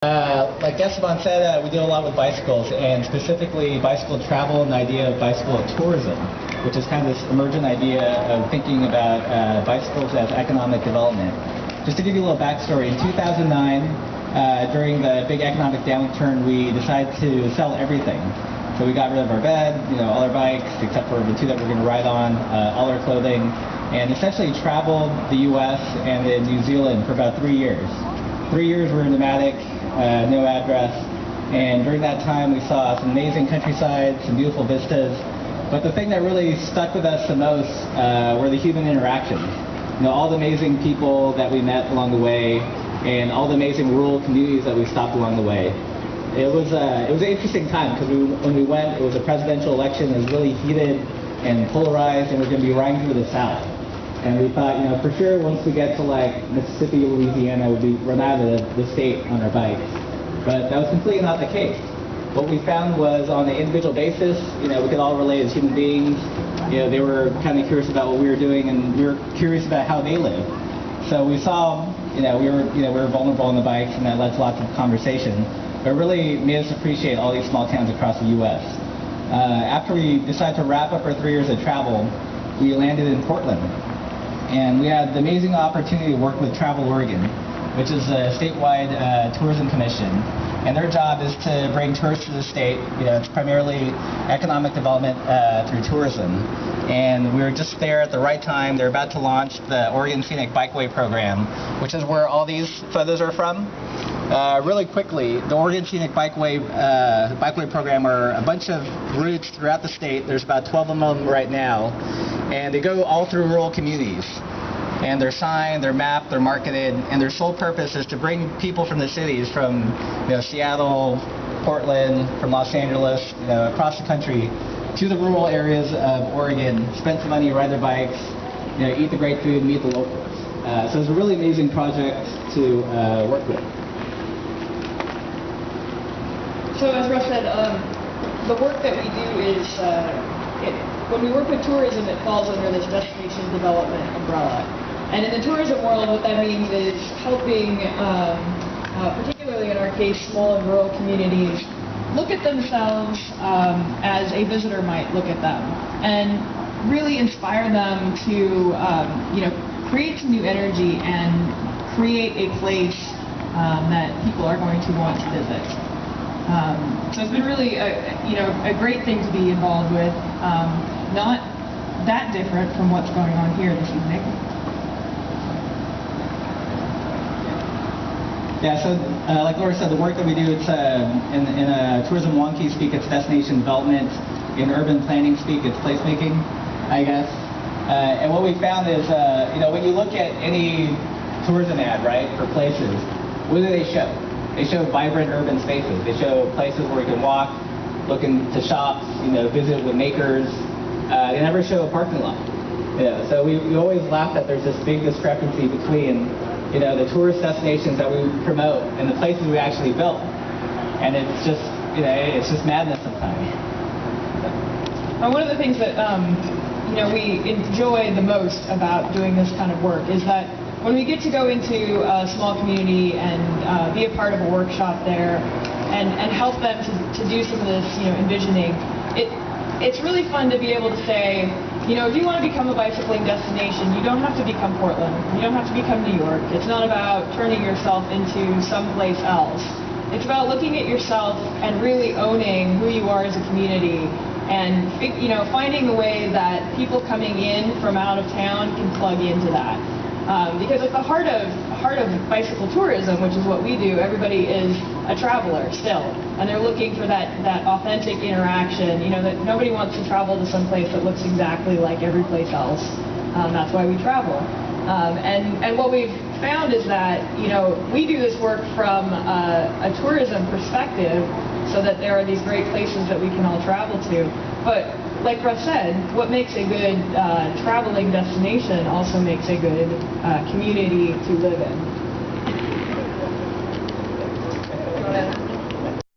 Like Esteban said, we do a lot with bicycles, and specifically bicycle travel and the idea of bicycle tourism, which is kind of this emergent idea of thinking about bicycles as economic development. Just to give you a little backstory, in 2009, during the big economic downturn, we decided to sell everything. So we got rid of our bed, all our bikes, except for the two that we're going to ride on, all our clothing, and essentially traveled the U.S. and in New Zealand for about 3 years. 3 years we were nomadic, no address, and during that time we saw some amazing countryside, some beautiful vistas, but the thing that really stuck with us the most were the human interactions. All the amazing people that we met along the way, and all the amazing rural communities that we stopped along the way. It was an interesting time because when we went, it was a presidential election. It was really heated and polarized, and we're going to be riding through the South. And we thought, for sure, once we get to like Mississippi, Louisiana, we'd run out of the state on our bikes. But that was completely not the case. What we found was, on an individual basis, we could all relate as human beings. They were kind of curious about what we were doing, and we were curious about how they lived. So we saw, we were vulnerable on the bikes, and that led to lots of conversation. But it really made us appreciate all these small towns across the U.S. After we decided to wrap up our 3 years of travel, we landed in Portland. And we had the amazing opportunity to work with Travel Oregon, which is a statewide tourism commission. And their job is to bring tourists to the state. It's primarily economic development through tourism. And we were just there at the right time. They're about to launch the Oregon Scenic Bikeway program, which is where all these photos are from. Really quickly, the Oregon Scenic Bikeway program are a bunch of routes throughout the state. There's about 12 of them right now, and they go all through rural communities. And they're signed, they're mapped, they're marketed, and their sole purpose is to bring people from the cities, from Seattle, Portland, from Los Angeles, across the country, to the rural areas of Oregon, spend some money, ride their bikes, eat the great food, meet the locals. So it's a really amazing project to work with. So as Russ said, the work that we do is, when we work with tourism, it falls under this destination development umbrella. And in the tourism world, what that means is helping, particularly in our case, small and rural communities, look at themselves as a visitor might look at them, and really inspire them to, create some new energy and create a place that people are going to want to visit. So it's been really a great thing to be involved with, not that different from what's going on here this evening. Yeah, so like Laura said, the work that we do, it's in tourism wonky speak, it's destination development. In urban planning speak, it's placemaking, I guess. And what we found is, when you look at any tourism ad, right, for places, what do they show? They show vibrant urban spaces. They show places where you can walk, look into shops, visit with makers. They never show a parking lot. So we always laugh that there's this big discrepancy between, the tourist destinations that we promote and the places we actually built. And it's just madness sometimes. One of the things that we enjoy the most about doing this kind of work is that when we get to go into a small community and be a part of a workshop there and help them to do some of this envisioning, it's really fun to be able to say, if you want to become a bicycling destination, you don't have to become Portland, you don't have to become New York. It's not about turning yourself into someplace else. It's about looking at yourself and really owning who you are as a community, and finding a way that people coming in from out of town can plug into that. Because at the heart of bicycle tourism, which is what we do, everybody is a traveler still, and they're looking for that authentic interaction. That nobody wants to travel to some place that looks exactly like every place else. That's why we travel. And what we've found is that we do this work from a tourism perspective, so that there are these great places that we can all travel to. But like Russ said, what makes a good traveling destination also makes a good community to live in.